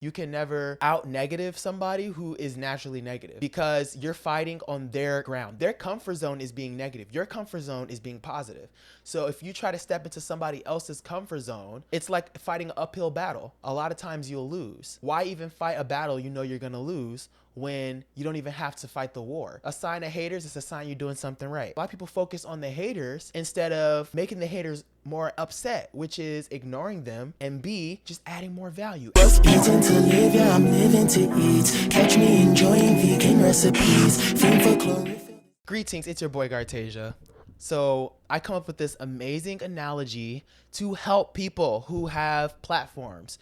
You can never out negative somebody who is naturally negative because you're fighting on their ground. Their comfort zone is being negative. Your comfort zone is being positive. So if you try to step into somebody else's comfort zone, it's like fighting an uphill battle. A lot of times you'll lose. Why even fight a battle you know you're going to lose when you don't even have to fight the war? A sign of haters is a sign you're doing something right. A lot of people focus on the haters instead of making the haters more upset, which is ignoring them, and B, just adding more value. Eating to live, yeah, I'm living to eat. Catch me enjoying vegan recipes. Film for chlorophyll. Greetings, it's your boy Gartatia. So I come up with this amazing analogy to help people who have platforms.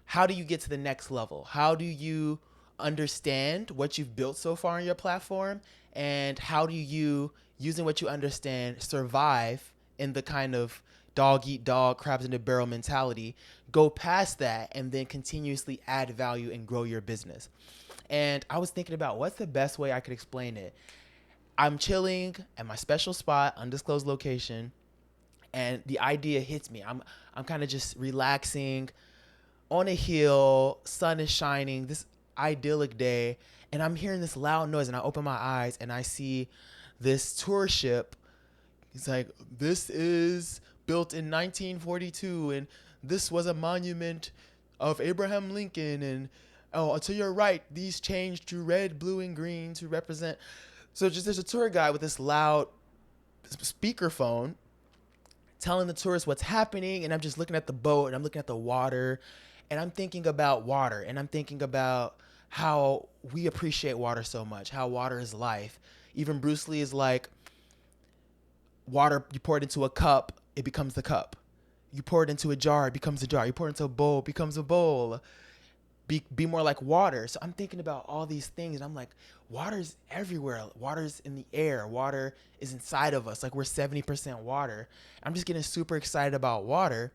How do you get to the next level? How do you understand what you've built so far on your platform? And how do you, using what you understand, survive in the kind of dog eat dog, crabs in the barrel mentality, go past that and then continuously add value and grow your business? And I was thinking about what's the best way I could explain it. I'm chilling at my special spot, undisclosed location, and the idea hits me. I'm kind of just relaxing on a hill, sun is shining, this idyllic day, and I'm hearing this loud noise, and I open my eyes and I see this tour ship. It's like, this is built in 1942, and this was a monument of Abraham Lincoln, and oh, to your right, these changed to red, blue, and green to represent. So just there's a tour guide with this loud speakerphone telling the tourists what's happening, and I'm just looking at the boat, and I'm looking at the water, and I'm thinking about water, and I'm thinking about how we appreciate water so much, how water is life. Even Bruce Lee is like, water, you pour it into a cup, it becomes the cup. You pour it into a jar, it becomes a jar. You pour it into a bowl, it becomes a bowl. Be more like water. So I'm thinking about all these things, and I'm like, water's everywhere. Water's in the air. Water is inside of us. Like, we're 70% water. I'm just getting super excited about water.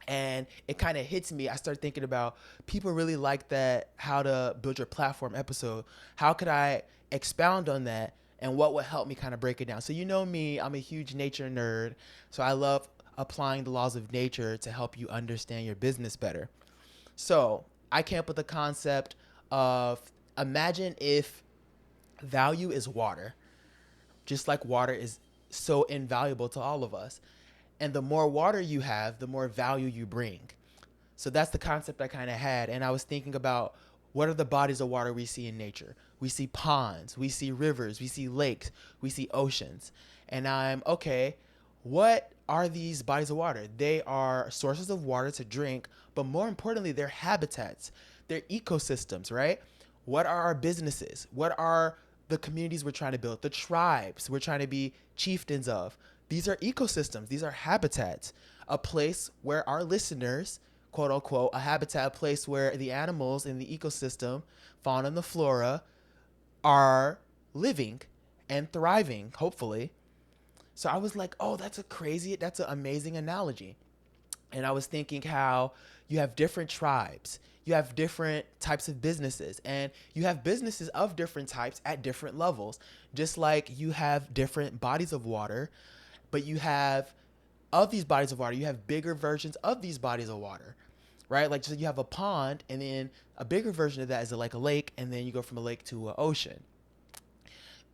And it kind of hits me. I start thinking about people really like that how to build your platform episode. How could I expound on that? And what would help me kind of break it down? So you know me, I'm a huge nature nerd. So I love applying the laws of nature to help you understand your business better. So I came up with the concept of, imagine if value is water, just like water is so invaluable to all of us. And the more water you have, the more value you bring. So that's the concept I kind of had. And I was thinking about, what are the bodies of water we see in nature? We see ponds, we see rivers, we see lakes, we see oceans. And okay, what are these bodies of water? They are sources of water to drink, but more importantly, they're habitats, they're ecosystems, right? What are our businesses? What are the communities we're trying to build? The tribes we're trying to be chieftains of? These are ecosystems, these are habitats, a place where our listeners, quote unquote, a habitat, a place where the animals in the ecosystem, fauna and the flora, are living and thriving, hopefully. So I was like, oh, that's an amazing analogy. And I was thinking how you have different tribes, you have different types of businesses, and you have businesses of different types at different levels. Just like you have different bodies of water, but you have, of these bodies of water, you have bigger versions of these bodies of water, right? Like, so you have a pond, and then a bigger version of that is like a lake, and then you go from a lake to an ocean.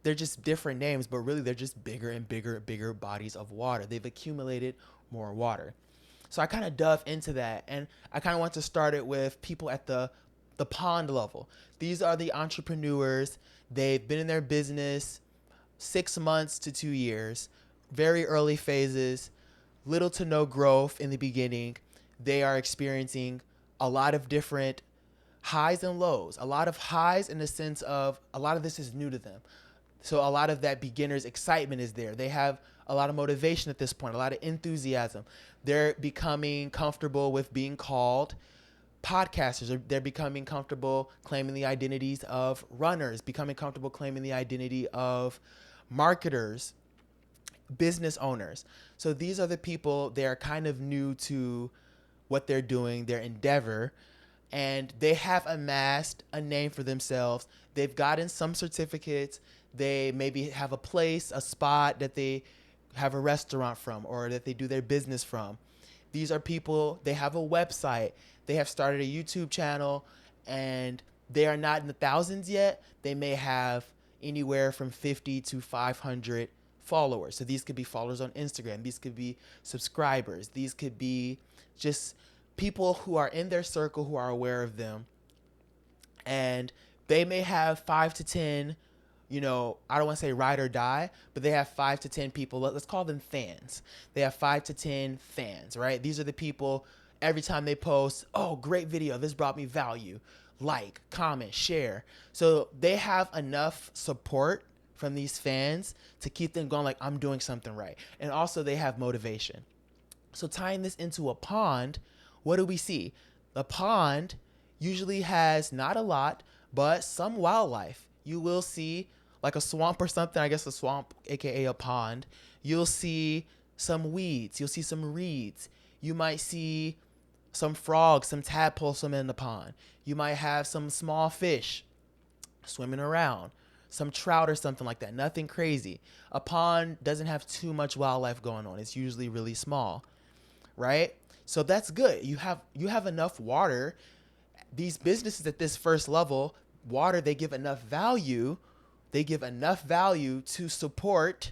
They're just different names, but really they're just bigger and bigger bodies of water. They've accumulated more water. So I kind of dove into that, and I kind of want to start it with people at the pond level. These are the entrepreneurs. They've been in their business 6 months to 2 years, very early phases, little to no growth in the beginning. They are experiencing a lot of different highs and lows, a lot of highs in the sense of a lot of this is new to them. So a lot of that beginner's excitement is there. They have a lot of motivation at this point, a lot of enthusiasm. They're becoming comfortable with being called podcasters. They're becoming comfortable claiming the identities of runners, becoming comfortable claiming the identity of marketers, business owners. So these are the people, they're kind of new to what they're doing, their endeavor, and they have amassed a name for themselves. They've gotten some certificates. They maybe have a place, a spot that they have a restaurant from or that they do their business from. These are people, they have a website. they have started a YouTube channel and they are not in the thousands yet. They may have anywhere from 50 to 500 followers. So these could be followers on Instagram. These could be subscribers. These could be just people who are in their circle who are aware of them. And they may have 5 to 10, I don't want to say ride or die, but they have 5 to 10 people. Let's call them fans. They have 5 to 10 fans, right? These are the people every time they post, oh, great video. This brought me value. Like, comment, share. So they have enough support from these fans to keep them going like, I'm doing something right. And also they have motivation. So tying this into a pond, what do we see? The pond usually has not a lot, but some wildlife. You will see like a swamp or something, I guess a swamp, aka a pond. You'll see some weeds, you'll see some reeds. You might see some frogs, some tadpoles swimming in the pond. You might have some small fish swimming around, some trout or something like that. Nothing crazy. A pond doesn't have too much wildlife going on. It's usually really small, right? So that's good. You have enough water. These businesses at this first level, water, they give enough value. They give enough value to support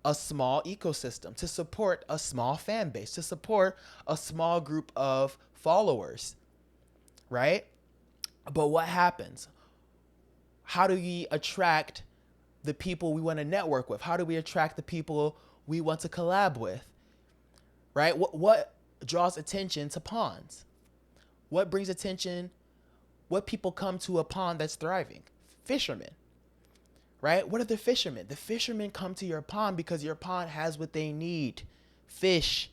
a small ecosystem, to support a small fan base, to support a small group of followers, right? But what happens? How do we attract the people we want to network with? How do we attract the people we want to collab with? Right? What draws attention to ponds? What brings attention? What people come to a pond that's thriving? Fishermen. Right? What are the fishermen? The fishermen come to your pond because your pond has what they need. Fish.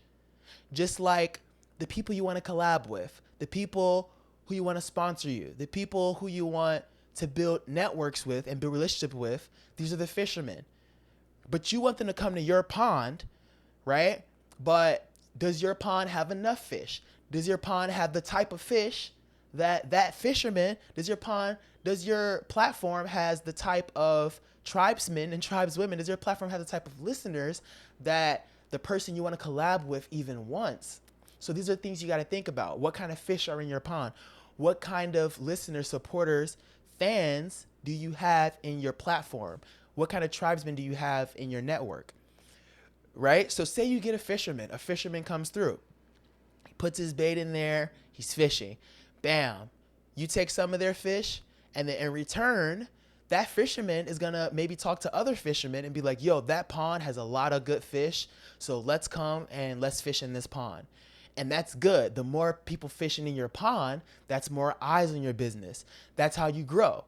Just like the people you want to collab with, the people who you want to sponsor you, the people who you want to build networks with and build relationships with, these are the fishermen. But you want them to come to your pond, right? But does your pond have enough fish? Does your pond have the type of fish that fisherman, does your platform has the type of tribesmen and tribeswomen, does your platform have the type of listeners that the person you want to collab with even wants? So these are things you got to think about. What kind of fish are in your pond? What kind of listeners, supporters, fans do you have in your platform? What kind of tribesmen do you have in your network? Right? So say you get a fisherman comes through, he puts his bait in there, he's fishing. Bam. You take some of their fish, and then in return, that fisherman is going to maybe talk to other fishermen and be like, yo, that pond has a lot of good fish, so let's come and let's fish in this pond. And that's good. The more people fishing in your pond, that's more eyes on your business. That's how you grow.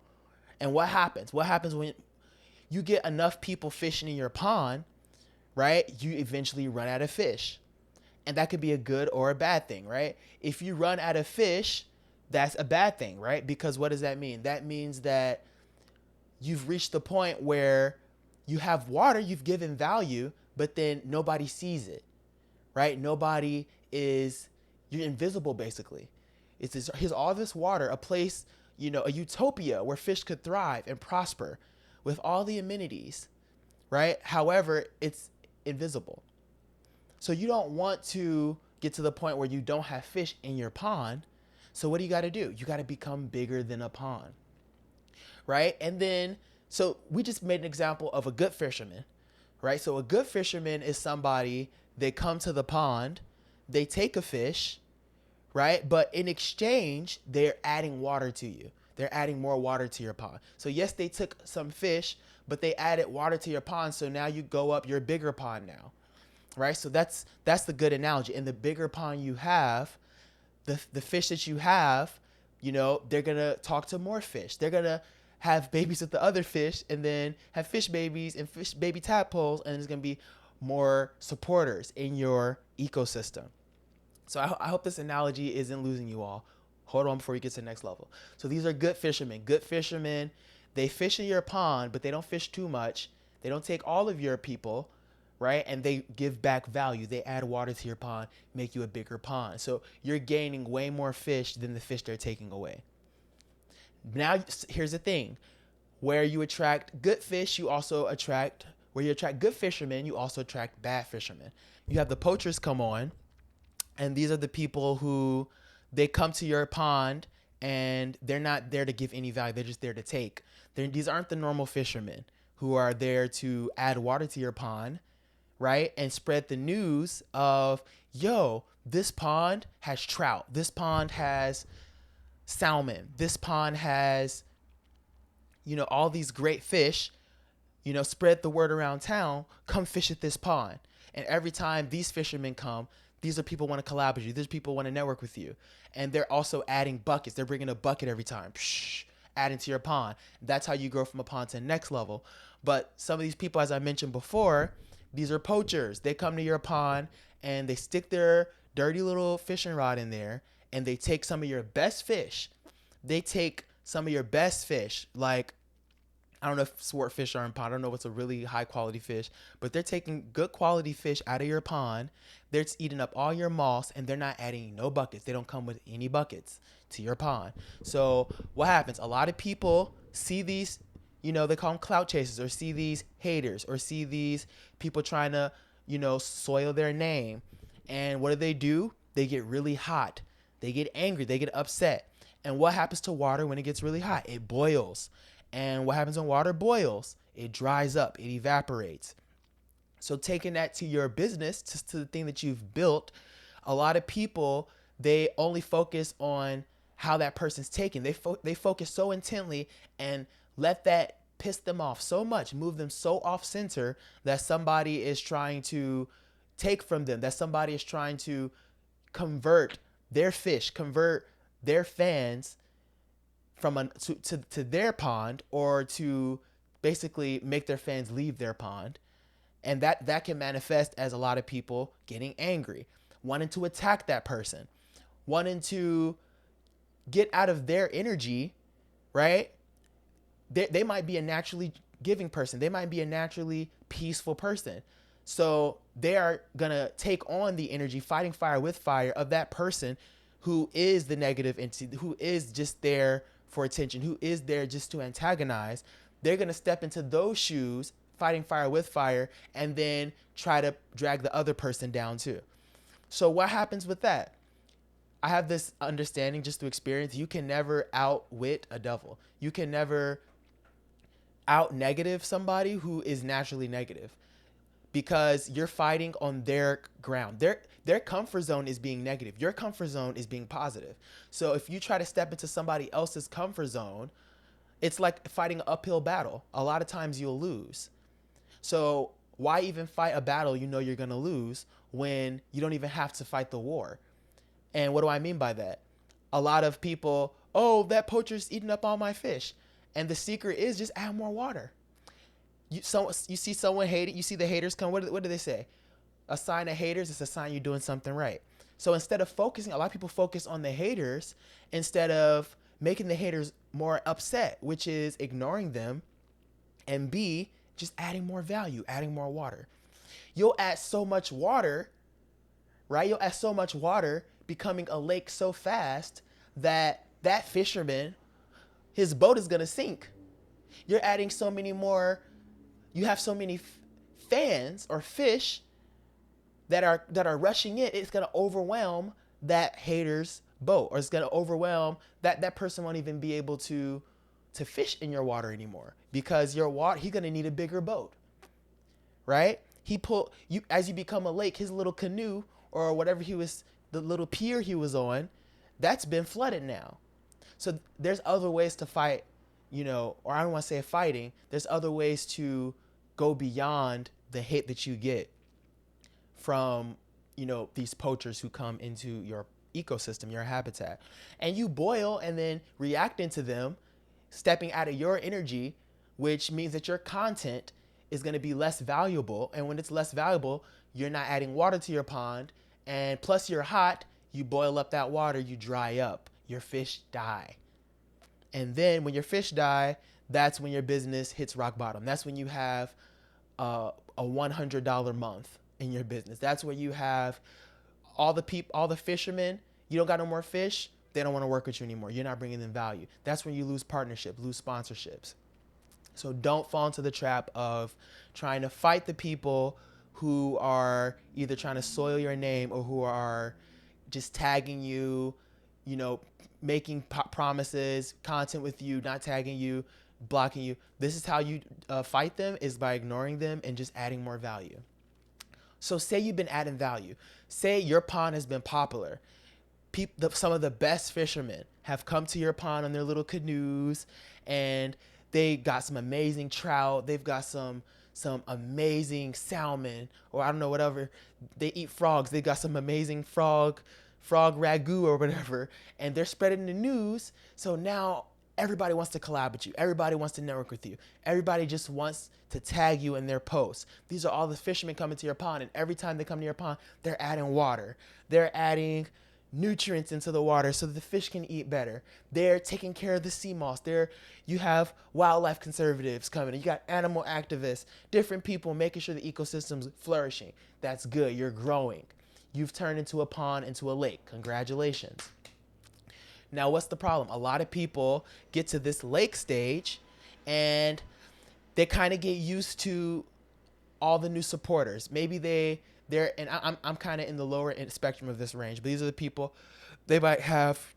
And what happens? What happens when you get enough people fishing in your pond, right? You eventually run out of fish. And that could be a good or a bad thing, right? If you run out of fish, that's a bad thing, right? Because what does that mean? That means that you've reached the point where you have water, you've given value, but then nobody sees it, right? You're invisible basically. Here's all this water, a place, a utopia where fish could thrive and prosper with all the amenities, right? However, it's invisible. So you don't want to get to the point where you don't have fish in your pond. So what do? You got to become bigger than a pond, right? And then, so we just made an example of a good fisherman, right? So a good fisherman is somebody, they come to the pond, they take a fish, right? But in exchange, they're adding water to you. They're adding more water to your pond. So yes, they took some fish, but they added water to your pond. So now you go up your bigger pond now, right? So that's the good analogy. In the bigger pond you have, the fish that you have, they're going to talk to more fish. They're going to have babies with the other fish and then have fish babies and fish baby tadpoles. And there's going to be more supporters in your ecosystem. So I hope this analogy isn't losing you all. Hold on before you get to the next level. So these are good fishermen. Good fishermen, they fish in your pond, but they don't fish too much. They don't take all of your people, right? And they give back value. They add water to your pond, make you a bigger pond. So you're gaining way more fish than the fish they're taking away. Now, here's the thing. Where you attract good fish, where you attract good fishermen, you also attract bad fishermen. You have the poachers come on, and these are the people who they come to your pond and they're not there to give any value. They're just there to take. These aren't the normal fishermen who are there to add water to your pond, right? And spread the news of, yo, this pond has trout. This pond has salmon. This pond has, all these great fish. Spread the word around town, come fish at this pond. And every time these fishermen come, these are people want to collaborate with you. These people want to network with you. And they're also adding buckets. They're bringing a bucket every time, adding to your pond. That's how you grow from a pond to the next level. But some of these people, as I mentioned before, these are poachers. They come to your pond and they stick their dirty little fishing rod in there and they take some of your best fish. They take some of your best fish, like, I don't know if swordfish are in pond. I don't know what's a really high quality fish, but they're taking good quality fish out of your pond. They're eating up all your moss and they're not adding no buckets. They don't come with any buckets to your pond. So what happens? A lot of people see these, they call them clout chasers, or see these haters, or see these people trying to, soil their name. And what do? They get really hot. They get angry. They get upset. And what happens to water when it gets really hot? It boils. And what happens when water boils? It dries up, it evaporates. So taking that to your business, to the thing that you've built, a lot of people, they only focus on how that person's taken. They focus so intently and let that piss them off so much, move them so off center, that somebody is trying to take from them, that somebody is trying to convert their fish, convert their fans from to their pond, or to basically make their fans leave their pond. And that can manifest as a lot of people getting angry, wanting to attack that person, wanting to get out of their energy, right? They might be a naturally giving person. They might be a naturally peaceful person. So they are going to take on the energy, fighting fire with fire, of that person who is the negative entity, who is just there for attention, who is there just to antagonize. They're going to step into those shoes, fighting fire with fire, and then try to drag the other person down too. So what happens with that? I have this understanding just through experience. You can never outwit a devil. You can never out negative somebody who is naturally negative, because you're fighting on their ground. Their comfort zone is being negative. Your comfort zone is being positive. So if you try to step into somebody else's comfort zone, it's like fighting an uphill battle. A lot of times you'll lose. So why even fight a battle you're going to lose when you don't even have to fight the war? And what do I mean by that? A lot of people, oh, that poacher's eating up all my fish. And the secret is just add more water. You see someone hate it. You see the haters come. What do they say? A sign of haters is a sign you're doing something right. So instead of focusing, a lot of people focus on the haters instead of making the haters more upset, which is ignoring them, and B, just adding more value, adding more water. You'll add so much water, right? You'll add so much water, becoming a lake so fast that fisherman, his boat is going to sink. You're adding so many more. You have so many fans or fish that are rushing in. It's going to overwhelm that hater's boat, or it's going to overwhelm that person won't even be able to fish in your water anymore, because your water, he's going to need a bigger boat, right? As you become a lake, his little canoe or whatever the little pier he was on, that's been flooded now. So there's other ways to fight, or I don't want to say fighting. There's other ways to go beyond the hate that you get from, these poachers who come into your ecosystem, your habitat. And you boil and then reacting to them, stepping out of your energy, which means that your content is going to be less valuable. And when it's less valuable, you're not adding water to your pond. And plus you're hot, you boil up that water, you dry up, your fish die. And then when your fish die, that's when your business hits rock bottom. That's when you have a $100 month in your business. That's where you have all the fishermen. You don't got no more fish. They don't want to work with you anymore. You're not bringing them value. That's when you lose partnerships, lose sponsorships. So don't fall into the trap of trying to fight the people who are either trying to soil your name or who are just tagging you, you know, making promises, content with you, not tagging you, blocking you. This is how you fight them, is by ignoring them and just adding more value. So say you've been adding value. Say your pond has been popular. Some of the best fishermen have come to your pond on their little canoes, and they got some amazing trout. They've got some amazing salmon, or I don't know, whatever. They eat frogs. They got some amazing frog ragu or whatever, and they're spreading the news. So now everybody wants to collab with you. Everybody wants to network with you. Everybody just wants to tag you in their posts. These are all the fishermen coming to your pond, and every time they come to your pond, they're adding water. They're adding nutrients into the water so that the fish can eat better. They're taking care of the sea moss. You have wildlife conservatives coming. You got animal activists, different people making sure the ecosystem's flourishing. That's good. You're growing. You've turned into a pond, into a lake. Congratulations. Now, what's the problem? A lot of people get to this lake stage and they kind of get used to all the new supporters. Maybe they're, and I'm kind of in the lower end spectrum of this range, but these are the people, they might have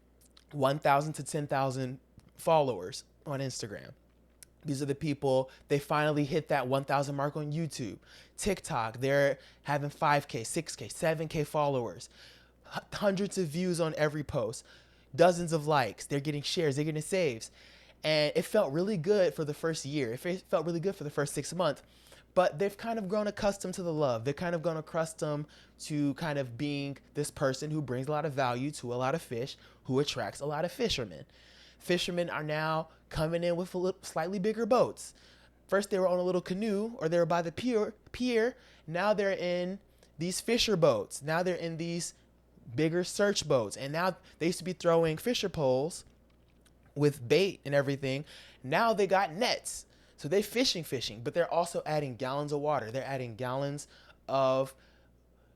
1,000 to 10,000 followers on Instagram. These are the people, they finally hit that 1,000 mark on YouTube. TikTok, they're having 5K, 6K, 7K followers, hundreds of views on every post, dozens of likes, they're getting shares, they're getting saves. And it felt really good for the first year. It felt really good for the first 6 months. But they've kind of grown accustomed to the love. They've kind of grown accustomed to kind of being this person who brings a lot of value to a lot of fish, who attracts a lot of fishermen. Fishermen are now coming in with slightly bigger boats. First they were on a little canoe, or they were by the pier. Now they're in these fisher boats. Now they're in these bigger search boats. And now they used to be throwing fisher poles with bait and everything. Now they got nets. So they're fishing, but they're also adding gallons of water. They're adding gallons of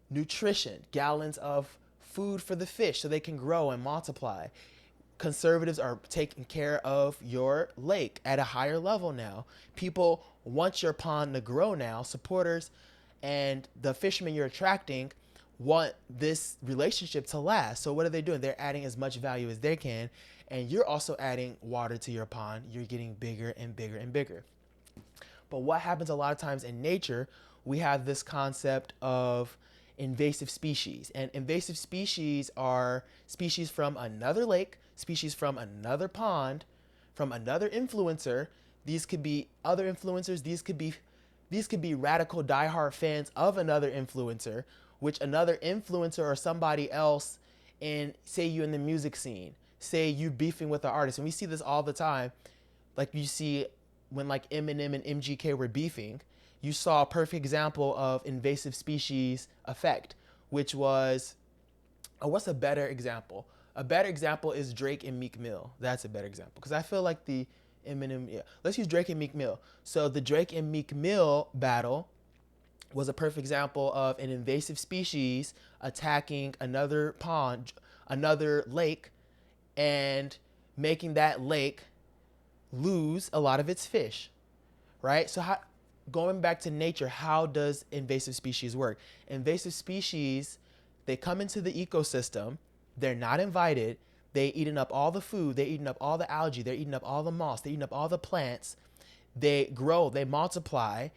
nutrition, gallons of food for the fish so they can grow and multiply. Conservatives are taking care of your lake at a higher level now. People want your pond to grow now. Supporters and the fishermen you're attracting want this relationship to last. So what are they doing? They're adding as much value as they can. And you're also adding water to your pond. You're getting bigger and bigger and bigger. But what happens a lot of times in nature, we have this concept of invasive species. And invasive species are species from another lake, species from another pond, from another influencer. These could be other influencers. These could be radical diehard fans of another influencer, which another influencer or somebody else in, say you in the music scene, say you beefing with an artist. And we see this all the time. Like you see when like Eminem and MGK were beefing, you saw a perfect example of invasive species effect, which was, what's a better example? A better example is Drake and Meek Mill. That's a better example. Because I feel like the Eminem, yeah. Let's use Drake and Meek Mill. So the Drake and Meek Mill battle was a perfect example of an invasive species attacking another pond, another lake, and making that lake lose a lot of its fish, right? So going back to nature, how does invasive species work? Invasive species, they come into the ecosystem, they're not invited, they eating up all the food, they're eating up all the algae, they're eating up all the moss, they're eating up all the plants, they grow, they multiply,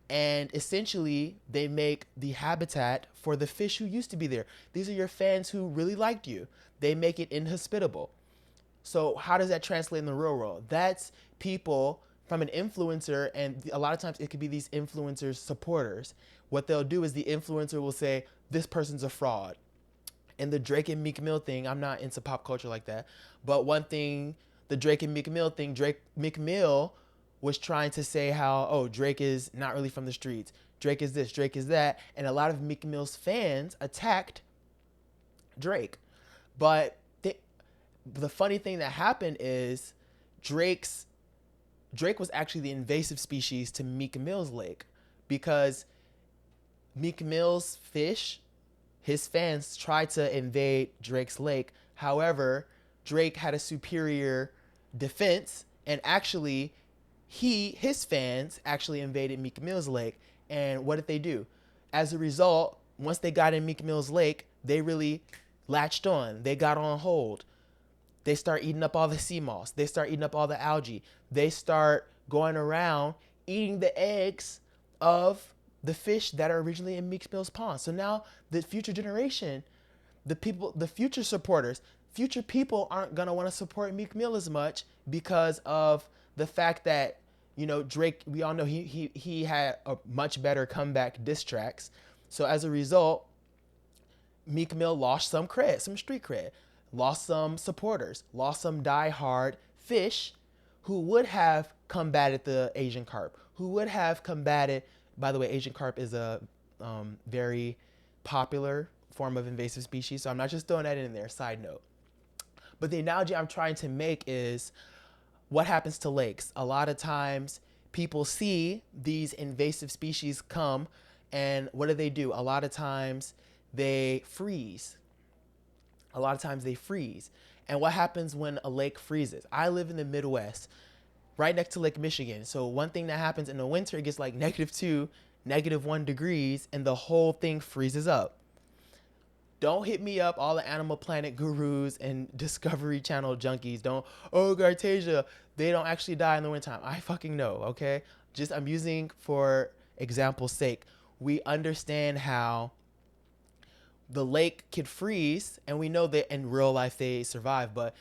and essentially they make the habitat for the fish who used to be there. These are your fans who really liked you. They make it inhospitable. So how does that translate in the real world? That's people from an influencer, and a lot of times it could be these influencers' supporters. What they'll do is the influencer will say, this person's a fraud. And the Drake and Meek Mill thing, I'm not into pop culture like that, but one thing, the Drake and Meek Mill thing, Meek Mill was trying to say how, oh, Drake is not really from the streets. Drake is this, Drake is that. And a lot of Meek Mill's fans attacked Drake. But the funny thing that happened is Drake was actually the invasive species to Meek Mill's lake, because Meek Mill's fish, his fans tried to invade Drake's lake. However, Drake had a superior defense, and actually his fans actually invaded Meek Mill's lake. And what did they do? As a result, once they got in Meek Mill's lake, they really latched on. They got on hold. They start eating up all the sea moss. They start eating up all the algae. They start going around eating the eggs of the fish that are originally in Meek Mill's pond. So now the future generation, the future supporters, future people aren't gonna want to support Meek Mill as much because of the fact that, Drake. We all know he had a much better comeback diss tracks. So as a result, Meek Mill lost some cred, some street cred, lost some supporters, lost some diehard fish who would have combated the Asian carp, who would have combated. By the way, Asian carp is a very popular form of invasive species, so I'm not just throwing that in there. Side note. But the analogy I'm trying to make is what happens to lakes. A lot of times people see these invasive species come, and what do? A lot of times they freeze. A lot of times they freeze. And what happens when a lake freezes? I live in the Midwest, right next to Lake Michigan. So one thing that happens in the winter, it gets like -2, -1 degrees, and the whole thing freezes up. Don't hit me up, all the Animal Planet gurus and Discovery Channel junkies. Gartasia, they don't actually die in the wintertime. I fucking know, okay? I'm using for example's sake. We understand how the lake could freeze, and we know that in real life they survive. But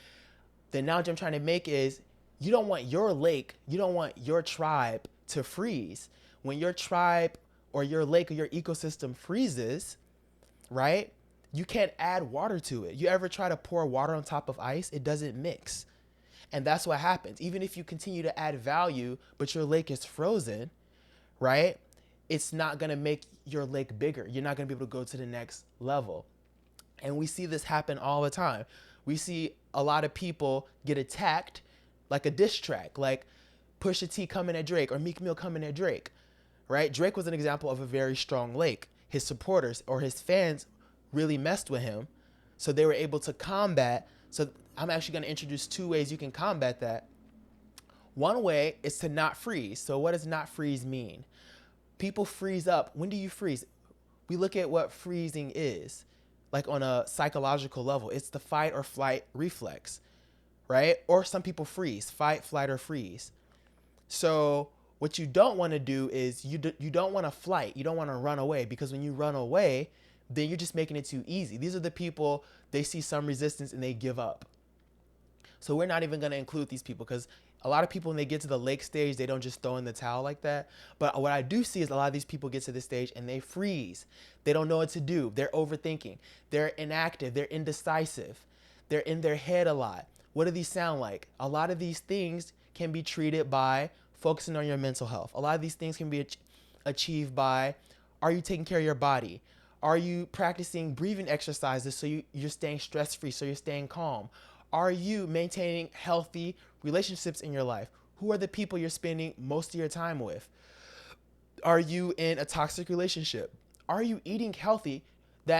the analogy I'm trying to make is you don't want your lake, you don't want your tribe to freeze. When your tribe or your lake or your ecosystem freezes, right? You can't add water to it. You ever try to pour water on top of ice? It doesn't mix. And that's what happens. Even if you continue to add value, but your lake is frozen, right? It's not going to make your lake bigger. You're not going to be able to go to the next level. And we see this happen all the time. We see a lot of people get attacked like a diss track, like Pusha T coming at Drake or Meek Mill coming at Drake, right? Drake was an example of a very strong lake. His supporters or his fans really messed with him, so they were able to combat. So I'm actually going to introduce 2 ways you can combat that. One way is to not freeze. So what does not freeze mean? People freeze up. When do you freeze? We look at what freezing is, like on a psychological level. It's the fight or flight reflex, right? Or some people freeze, fight, flight, or freeze. So what you don't want to do is you don't want to flight. You don't want to run away, because when you run away, then you're just making it too easy. These are the people, they see some resistance and they give up. So we're not even going to include these people, because a lot of people, when they get to the lake stage, they don't just throw in the towel like that. But what I do see is a lot of these people get to this stage and they freeze. They don't know what to do. They're overthinking. They're inactive. They're indecisive. They're in their head a lot. What do these sound like? A lot of these things can be treated by focusing on your mental health. A lot of these things can be achieved by, are you taking care of your body? Are you practicing breathing exercises so you're staying stress-free, so you're staying calm? Are you maintaining healthy relationships in your life? Who are the people you're spending most of your time with? Are you in a toxic relationship? Are you eating healthy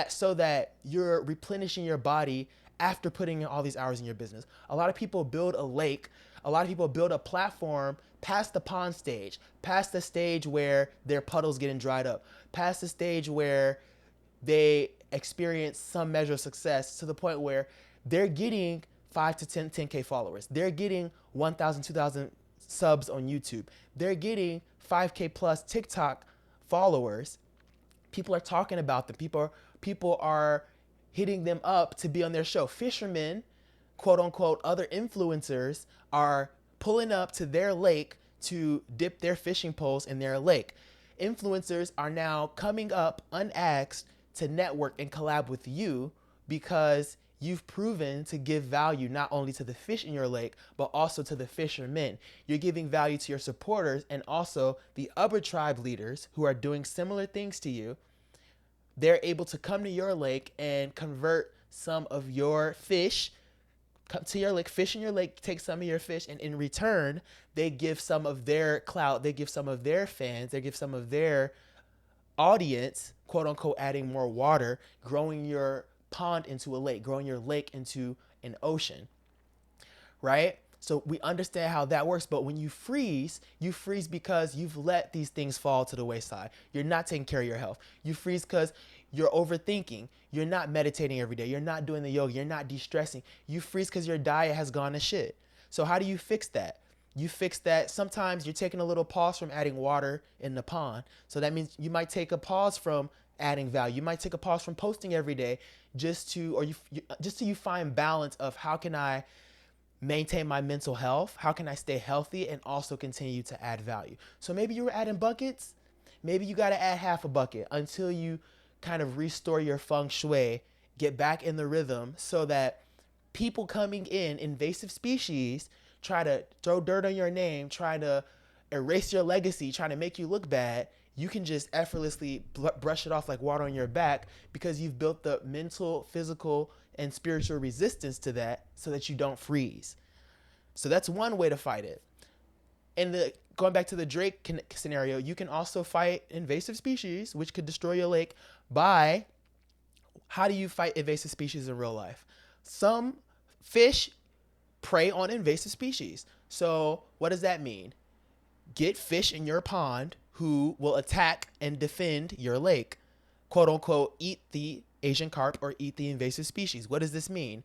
so that you're replenishing your body after putting in all these hours in your business? A lot of people build a lake. A lot of people build a platform past the pond stage, past the stage where their puddles getting dried up, past the stage where they experience some measure of success, to the point where they're getting 5 to 10K followers. They're getting 1,000, 2,000 subs on YouTube. They're getting 5K plus TikTok followers. People are talking about them. People are hitting them up to be on their show. Fishermen, quote unquote, other influencers are pulling up to their lake to dip their fishing poles in their lake. Influencers are now coming up unasked to network and collab with you, because you've proven to give value not only to the fish in your lake, but also to the fishermen. You're giving value to your supporters and also the other tribe leaders who are doing similar things to you. They're able to come to your lake and convert some of your fish, come to your lake, fish in your lake, take some of your fish, and in return, they give some of their clout, they give some of their fans, they give some of their audience, quote unquote, adding more water, growing your pond into a lake, growing your lake into an ocean, right? So we understand how that works. But when you freeze because you've let these things fall to the wayside. You're not taking care of your health. You freeze because You're overthinking. You're not meditating every day. You're not doing the yoga. You're not de-stressing. You freeze because your diet has gone to shit. So how do you fix that? You fix that. Sometimes you're taking a little pause from adding water in the pond. So that means you might take a pause from adding value. You might take a pause from posting every day just to, or just so you find balance of how can I maintain my mental health? How can I stay healthy and also continue to add value? So maybe you were adding buckets. Maybe you got to add half a bucket until you kind of restore your feng shui, get back in the rhythm so that people coming in, invasive species, try to throw dirt on your name, try to erase your legacy, trying to make you look bad, you can just effortlessly brush it off like water on your back because you've built the mental, physical, and spiritual resistance to that so that you don't freeze. So that's one way to fight it. And going back to the Drake scenario, you can also fight invasive species, which could destroy your lake by, how do you fight invasive species in real life? Some fish prey on invasive species. So what does that mean? Get fish in your pond who will attack and defend your lake, quote unquote, eat the Asian carp or eat the invasive species. What does this mean?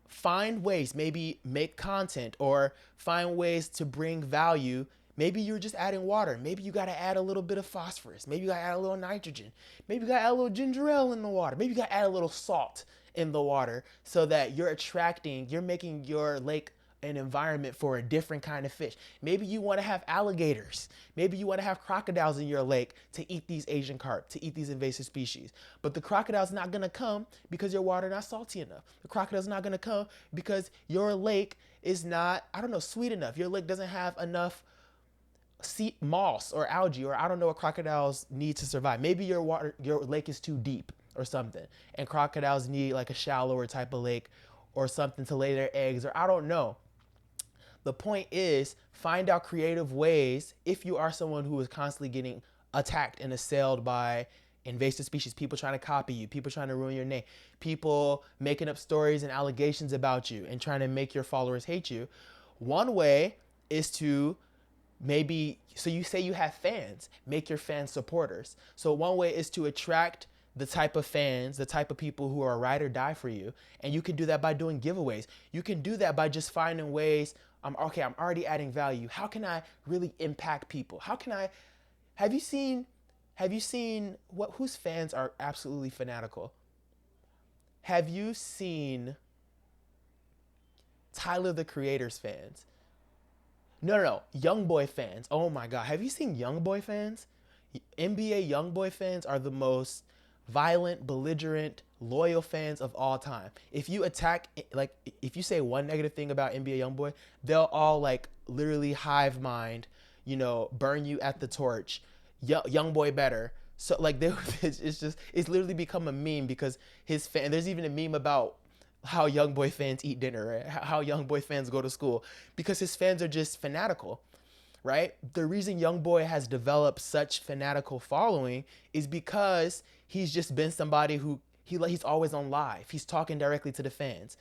Find ways, maybe make content or find ways to bring value. Maybe you're just adding water. Maybe you got to add a little bit of phosphorus. Maybe you got to add a little nitrogen. Maybe you got to add a little ginger ale in the water. Maybe you got to add a little salt in the water so that you're making your lake an environment for a different kind of fish. Maybe you want to have alligators. Maybe you want to have crocodiles in your lake to eat these Asian carp, to eat these invasive species. But the crocodile's not going to come because your water not salty enough. The crocodile's not going to come because your lake is not, sweet enough. Your lake doesn't have enough sea moss or algae, or I don't know what crocodiles need to survive. Maybe your lake is too deep or something, and crocodiles need like a shallower type of lake or something to lay their eggs, or I don't know. The point is, find out creative ways if you are someone who is constantly getting attacked and assailed by invasive species, people trying to copy you, people trying to ruin your name, people making up stories and allegations about you and trying to make your followers hate you. One way is to so you say you have fans, make your fans supporters. So one way is to attract the type of fans, the type of people who are ride or die for you. And you can do that by doing giveaways. You can do that by just finding ways, I'm already adding value. How can I really impact people? Have you seen whose fans are absolutely fanatical? Have you seen Tyler the Creator's fans? No. YoungBoy fans. Oh my God. Have you seen YoungBoy fans? NBA YoungBoy fans are the most violent, belligerent, loyal fans of all time. If you if you say one negative thing about NBA YoungBoy, they'll all like literally hive mind, burn you at the torch. YoungBoy better. So like it's literally become a meme because there's even a meme about how YoungBoy fans eat dinner, right? How YoungBoy fans go to school, because his fans are just fanatical, right? The reason YoungBoy has developed such fanatical following is because he's just been somebody who he's always on live. He's talking directly to the fans,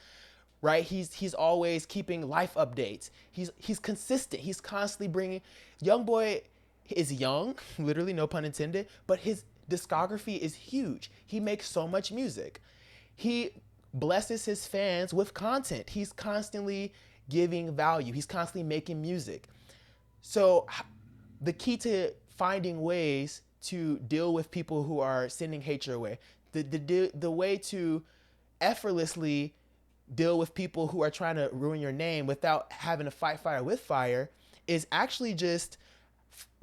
right? He's always keeping life updates. He's consistent. He's constantly bringing. YoungBoy is young, literally no pun intended, but his discography is huge. He makes so much music. He blesses his fans with content. He's constantly giving value. He's constantly making music. So the key to finding ways to deal with people who are sending hate your way, the way to effortlessly deal with people who are trying to ruin your name without having to fight fire with fire, is actually just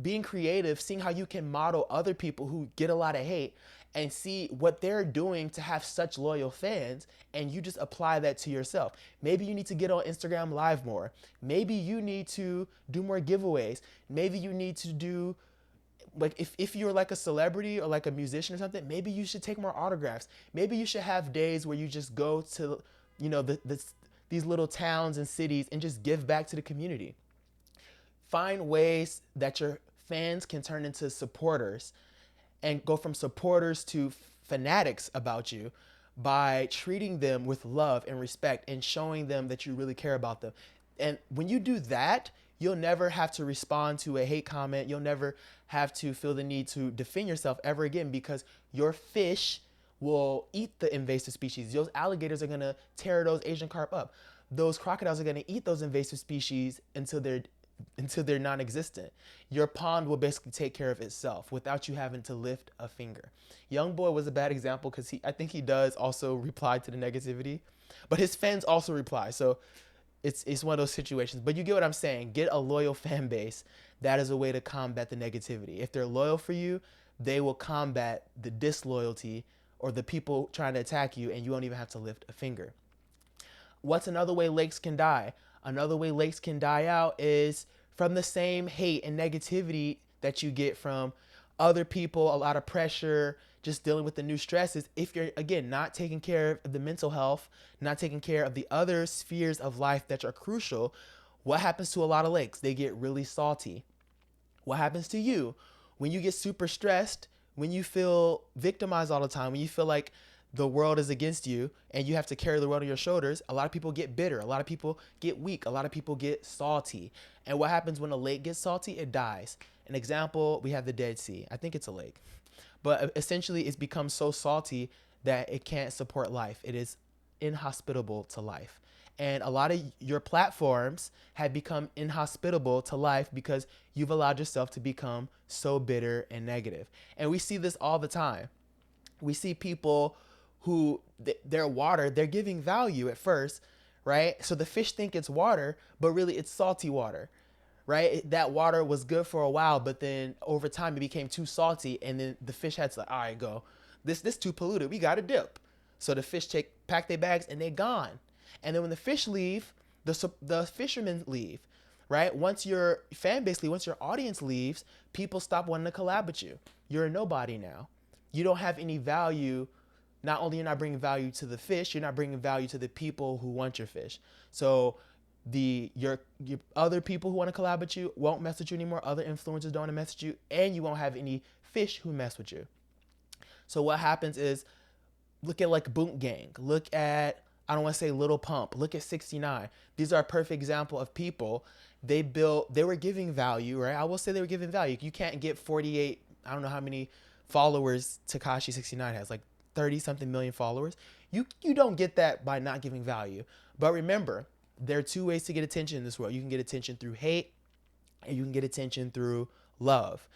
being creative, seeing how you can model other people who get a lot of hate and see what they're doing to have such loyal fans, and you just apply that to yourself. Maybe you need to get on Instagram Live more. Maybe you need to do more giveaways. Maybe you need to do, like, if you're like a celebrity or like a musician or something, maybe you should take more autographs. Maybe you should have days where you just go to, these little towns and cities and just give back to the community. Find ways that your fans can turn into supporters and go from supporters to fanatics about you by treating them with love and respect and showing them that you really care about them. And when you do that, you'll never have to respond to a hate comment. You'll never have to feel the need to defend yourself ever again, because your fish will eat the invasive species. Those alligators are gonna tear those Asian carp up. Those crocodiles are gonna eat those invasive species until they're non-existent. Your pond will basically take care of itself without you having to lift a finger. Young boy was a bad example because I think he does also reply to the negativity, but his fans also reply. So it's one of those situations. But you get what I'm saying. Get a loyal fan base. That is a way to combat the negativity. If they're loyal for you, they will combat the disloyalty or the people trying to attack you, and you won't even have to lift a finger. What's another way lakes can die? Another way lakes can die out is from the same hate and negativity that you get from other people, a lot of pressure, just dealing with the new stresses. If you're, again, not taking care of the mental health, not taking care of the other spheres of life that are crucial, what happens to a lot of lakes? They get really salty. What happens to you when you get super stressed, when you feel victimized all the time, when you feel like the world is against you and you have to carry the world on your shoulders? A lot of people get bitter. A lot of people get weak. A lot of people get salty. And what happens when a lake gets salty? It dies. An example, we have the Dead Sea. I think it's a lake. But essentially, it's become so salty that it can't support life. It is inhospitable to life. And a lot of your platforms have become inhospitable to life because you've allowed yourself to become so bitter and negative. And we see this all the time. We see people who their water, they're giving value at first, right? So the fish think it's water, but really it's salty water, right? That water was good for a while, but then over time it became too salty, and then the fish had to like, all right, go. This too polluted. We got to dip. So the fish pack their bags and they're gone. And then when the fish leave, the fishermen leave, right? Once your fan base leaves, once your audience leaves, people stop wanting to collab with you. You're a nobody now. You don't have any value. Not only you're not bringing value to the fish, you're not bringing value to the people who want your fish. So your other people who want to collab with you won't mess with you anymore. Other influencers don't want to mess with you, and you won't have any fish who mess with you. So what happens is, look at like Boot Gang. Look at, I don't want to say Little Pump. Look at 69. These are a perfect example of people. They were giving value, right? I will say they were giving value. You can't get 48, I don't know how many followers Tekashi 69 has, like 30 something million followers. You don't get that by not giving value. But remember, there are two ways to get attention in this world. You can get attention through hate, and you can get attention through love.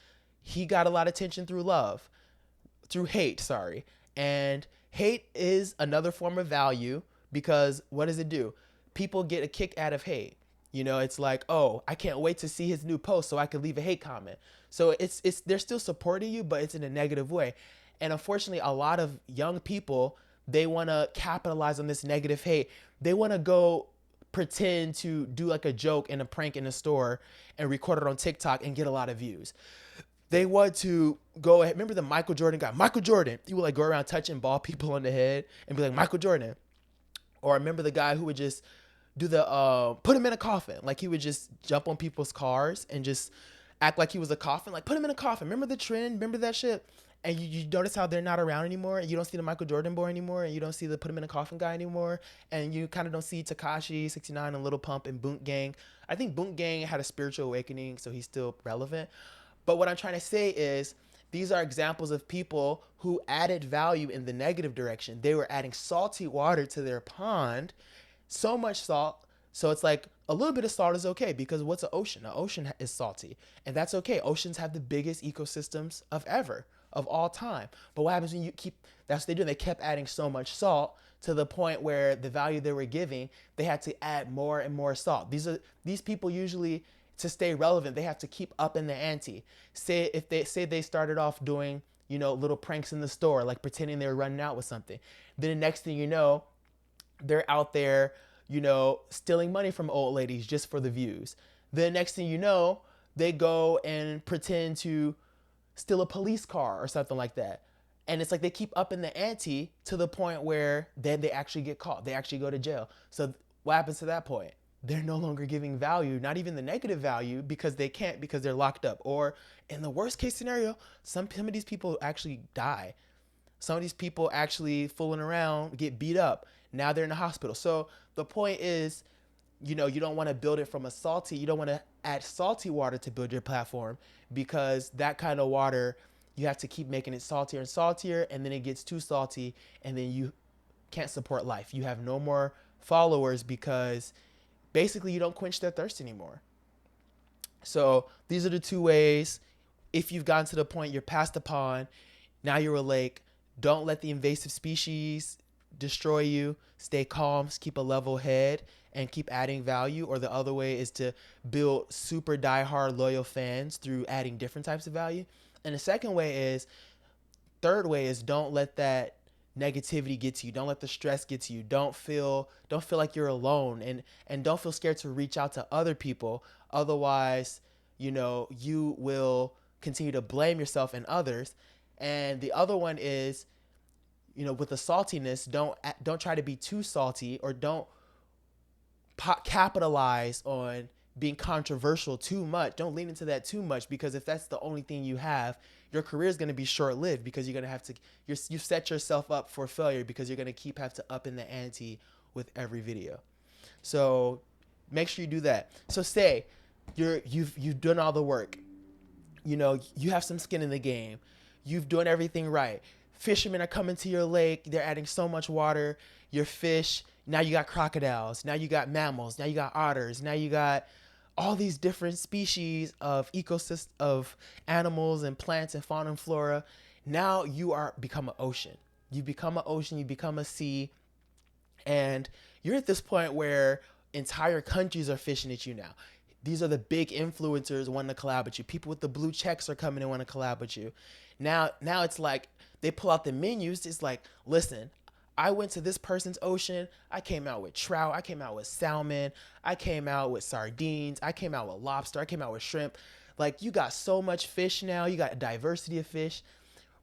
He got a lot of attention through hate, sorry. And hate is another form of value, because what does it do? People get a kick out of hate. You know, it's like, oh, I can't wait to see his new post so I can leave a hate comment. So it's they're still supporting you, but it's in a negative way. And unfortunately, a lot of young people, they want to capitalize on this negative hate. They want to go pretend to do like a joke and a prank in a store and record it on TikTok and get a lot of views. They want to go ahead. Remember the Michael Jordan guy? Michael Jordan. He would like go around touching bald people on the head and be like, Michael Jordan. Or remember the guy who would just do the put him in a coffin. Like he would just jump on people's cars and just act like he was a coffin. Like, put him in a coffin. Remember the trend? Remember that shit? And you notice how they're not around anymore. And you don't see the Michael Jordan boy anymore. And you don't see the put him in a coffin guy anymore. And you kind of don't see Tekashi 69 and Little Pump and Boot Gang. I think Boot Gang had a spiritual awakening, so he's still relevant. But what I'm trying to say is, these are examples of people who added value in the negative direction. They were adding salty water to their pond, so much salt. So it's like a little bit of salt is okay, because what's an ocean? An ocean is salty, and that's okay. Oceans have the biggest ecosystems of all time. But what happens when you keep, that's what they do. They kept adding so much salt to the point where the value they were giving, they had to add more and more salt. These people usually, to stay relevant, they have to keep up in the ante. Say they started off doing, little pranks in the store, like pretending they were running out with something. Then the next thing you know, they're out there, stealing money from old ladies just for the views. Then the next thing you know, they go and pretend to steal a police car or something like that. And it's like they keep up in the ante to the point where then they actually get caught. They actually go to jail. So what happens to that point? They're no longer giving value, not even the negative value, because they can't, because they're locked up. Or in the worst case scenario, some of these people actually die. Some of these people actually fooling around get beat up. Now they're in the hospital. So the point is, You don't want to build it from you don't want to add salty water to build your platform, because that kind of water, you have to keep making it saltier and saltier, and then it gets too salty, and then you can't support life. You have no more followers because basically you don't quench their thirst anymore. So these are the two ways. If you've gotten to the point you're past the pond, now you're a lake, don't let the invasive species destroy you. Stay calm, keep a level head, and keep adding value. Or the other way is to build super diehard loyal fans through adding different types of value. And the third way is don't let that negativity get to you. Don't let the stress get to you. Don't feel like you're alone, and don't feel scared to reach out to other people. Otherwise, you will continue to blame yourself and others. And the other one is, with the saltiness, don't try to be too salty, or don't capitalize on being controversial too much. Don't lean into that too much, because if that's the only thing you have, your career is going to be short lived, because you're going to have to you set yourself up for failure, because you're going to have to up in the ante with every video. So make sure you do that. So say you've done all the work. You have some skin in the game. You've done everything right. Fishermen are coming to your lake. They're adding so much water. Your fish, now you got crocodiles. Now you got mammals. Now you got otters. Now you got all these different species of ecosystem of animals and plants and fauna and flora. Now you are become an ocean. You become an ocean. You become a sea. And you're at this point where entire countries are fishing at you now. These are the big influencers wanting to collab with you. People with the blue checks are coming and want to collab with you. Now it's like they pull out the menus. It's like, listen, I went to this person's ocean. I came out with trout. I came out with salmon. I came out with sardines. I came out with lobster. I came out with shrimp. Like, you got so much fish now. You got a diversity of fish.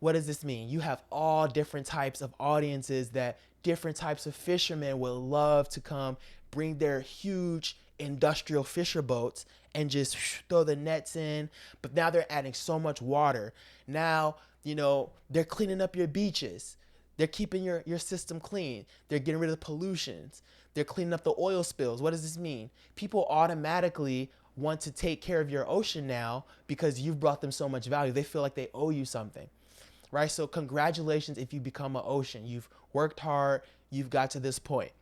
What does this mean? You have all different types of audiences, that different types of fishermen will love to come bring their huge industrial fisher boats and just throw the nets in. But now they're adding so much water. Now, they're cleaning up your beaches. They're keeping your system clean. They're getting rid of the pollutions. They're cleaning up the oil spills. What does this mean? People automatically want to take care of your ocean now because you've brought them so much value. They feel like they owe you something, right? So congratulations if you become an ocean. You've worked hard. You've got to this point.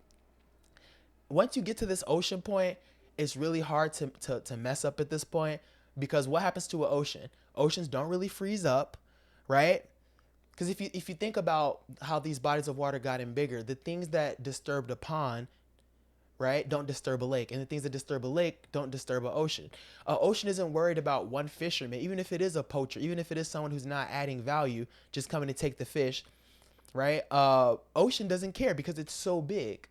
Once you get to this ocean point, it's really hard to mess up at this point, because what happens to an ocean? Oceans don't really freeze up, right? Because if you think about how these bodies of water gotten bigger, the things that disturb the pond, right, don't disturb a lake. And the things that disturb a lake don't disturb an ocean. An ocean isn't worried about one fisherman, even if it is a poacher, even if it is someone who's not adding value, just coming to take the fish, right? Ocean doesn't care because it's so big.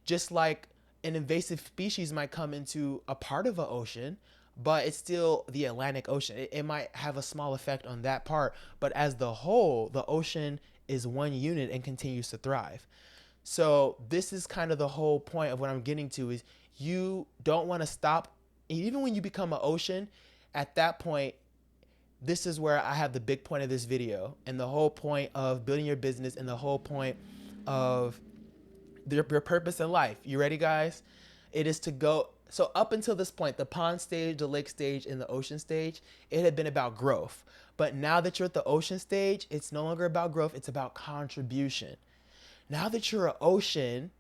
Just like an invasive species might come into a part of an ocean, but it's still the Atlantic Ocean. It might have a small effect on that part, but as the whole, the ocean is one unit and continues to thrive. So this is kind of the whole point of what I'm getting to, is you don't want to stop. Even when you become an ocean, at that point, this is where I have the big point of this video, and the whole point of building your business, and the whole point of your purpose in life. You ready, guys? It is to go. So up until this point, the pond stage, the lake stage, and the ocean stage, it had been about growth. But now that you're at the ocean stage, it's no longer about growth. It's about contribution. Now that you're an ocean,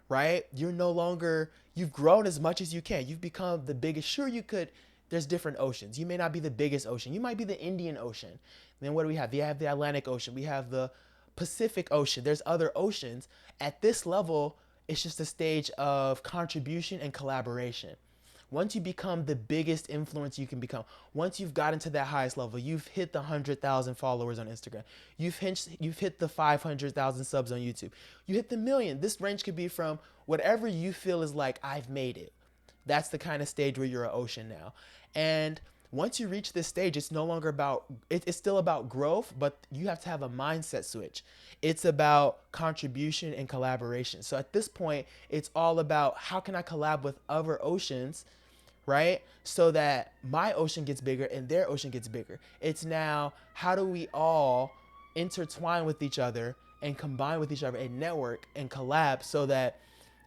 right? You've grown as much as you can. You've become the biggest. Sure, you could. There's different oceans. You may not be the biggest ocean. You might be the Indian Ocean. And then what do we have? We have the Atlantic Ocean. We have the Pacific Ocean. There's other oceans. At this level, it's just a stage of contribution and collaboration. Once you become the biggest influence you can become, once you've gotten to that highest level, you've hit the 100,000 followers on Instagram, you've hit the 500,000 subs on YouTube, you hit the million. This range could be from whatever you feel is like, I've made it. That's the kind of stage where you're an ocean now. And once you reach this stage, it's no longer about, it's still about growth, but you have to have a mindset switch. It's about contribution and collaboration. So at this point, it's all about, how can I collab with other oceans, right? So that my ocean gets bigger and their ocean gets bigger. It's now, how do we all intertwine with each other and combine with each other and network and collab, so that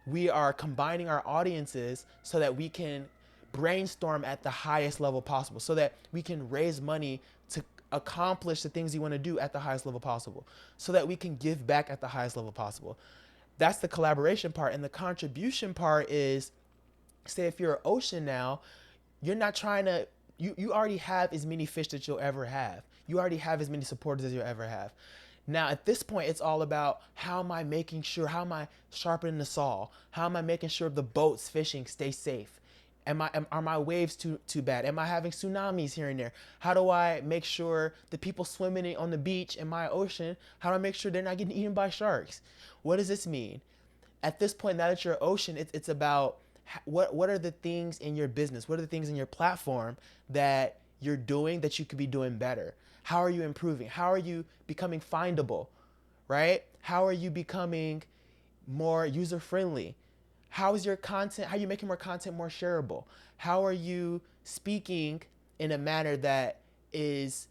we are combining our audiences so that we can brainstorm at the highest level possible, so that we can raise money to accomplish the things you want to do at the highest level possible, so that we can give back at the highest level possible. That's the collaboration part. And the contribution part is, say if you're an ocean now, you're not trying to, you already have as many fish that you'll ever have. You already have as many supporters as you'll ever have. Now at this point, it's all about how am I making sure, how am I sharpening the saw? How am I making sure the boats fishing stay safe? Are my waves too bad? Am I having tsunamis here and there? How do I make sure the people swimming on the beach in my ocean, how do I make sure they're not getting eaten by sharks? What does this mean? At this point, now that you're an ocean, it's about what are the things in your business? What are the things in your platform that you're doing that you could be doing better? How are you improving? How are you becoming findable, right? How are you becoming more user friendly? How is your content, how are you making more content more shareable? How are you speaking in a manner that is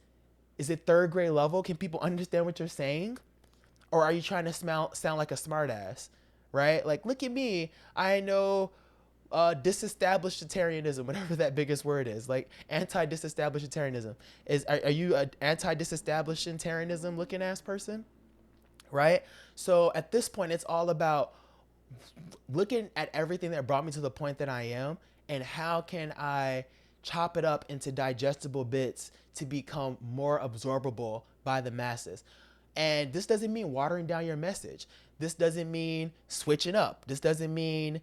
it third grade level? Can people understand what you're saying? Or are you trying to sound like a smartass, right? Like, look at me. I know disestablishmentarianism, whatever that biggest word is, like anti-disestablishmentarianism. Are you an anti-disestablishmentarianism looking ass person, right? So at this point, it's all about looking at everything that brought me to the point that I am, and how can I chop it up into digestible bits to become more absorbable by the masses. And this doesn't mean watering down your message. This doesn't mean switching up. This doesn't mean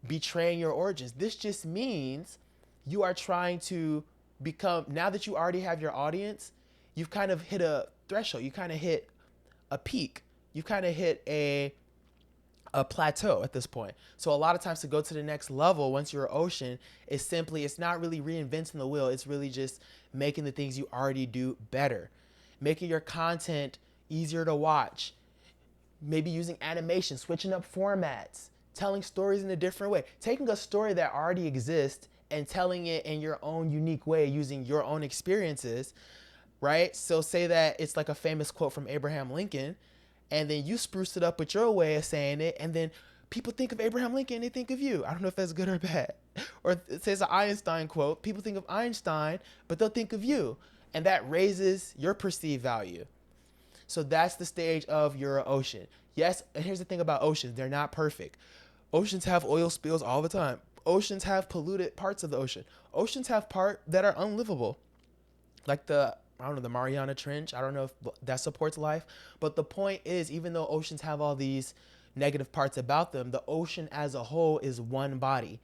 betraying your origins. This just means you are trying to become, now that you already have your audience, you've kind of hit a threshold. You kind of hit a peak. You kind of hit a plateau at this point. So a lot of times to go to the next level once you're an ocean is simply, it's not really reinventing the wheel. It's really just making the things you already do better, making your content easier to watch, maybe using animation, switching up formats, telling stories in a different way, taking a story that already exists and telling it in your own unique way using your own experiences, right? So say that it's like a famous quote from Abraham Lincoln, and then you spruce it up with your way of saying it, and then people think of Abraham Lincoln, they think of you. I don't know if that's good or bad. Or it says an Einstein quote, people think of Einstein, but they'll think of you, and that raises your perceived value. So that's the stage of your ocean. Yes, and here's the thing about oceans, they're not perfect. Oceans have oil spills all the time. Oceans have polluted parts of the ocean. Oceans have parts that are unlivable, like the Mariana Trench. I don't know if that supports life, but the point is, even though oceans have all these negative parts about them, the ocean as a whole is one body.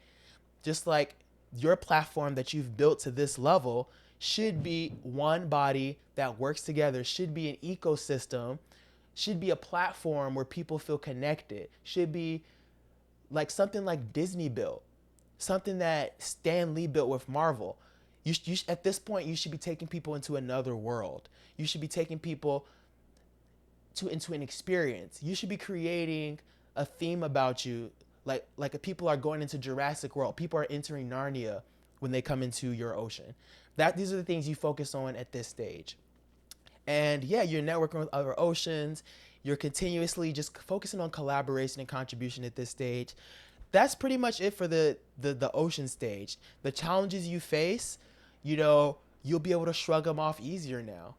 Just like your platform that you've built to this level should be one body that works together, should be an ecosystem, should be a platform where people feel connected, should be like something like Disney built, something that Stan Lee built with Marvel. At this point, you should be taking people into another world. You should be taking people into an experience. You should be creating a theme about you, like people are going into Jurassic World. People are entering Narnia when they come into your ocean. These are the things you focus on at this stage. And yeah, you're networking with other oceans. You're continuously just focusing on collaboration and contribution at this stage. That's pretty much it for the ocean stage. The challenges you face, you'll be able to shrug them off easier now,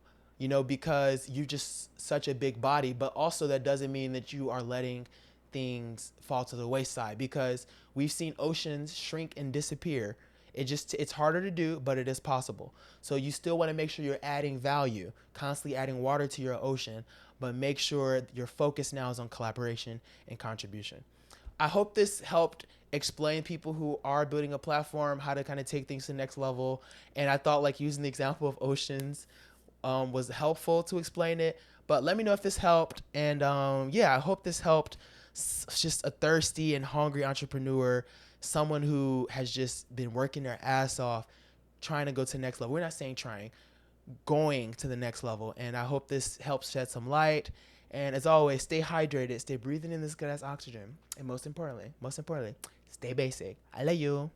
because you're just such a big body. But also that doesn't mean that you are letting things fall to the wayside, because we've seen oceans shrink and disappear. It's harder to do, but it is possible. So you still want to make sure you're adding value, constantly adding water to your ocean, but make sure your focus now is on collaboration and contribution. I hope this helped explain people who are building a platform how to kind of take things to the next level. And I thought like using the example of oceans was helpful to explain it. But let me know if this helped. And yeah, I hope this helped just a thirsty and hungry entrepreneur, someone who has just been working their ass off, trying to go to the next level. We're not saying trying, going to the next level. And I hope this helps shed some light. And as always, stay hydrated, stay breathing in this good ass oxygen. And most importantly, stay basic. I love you.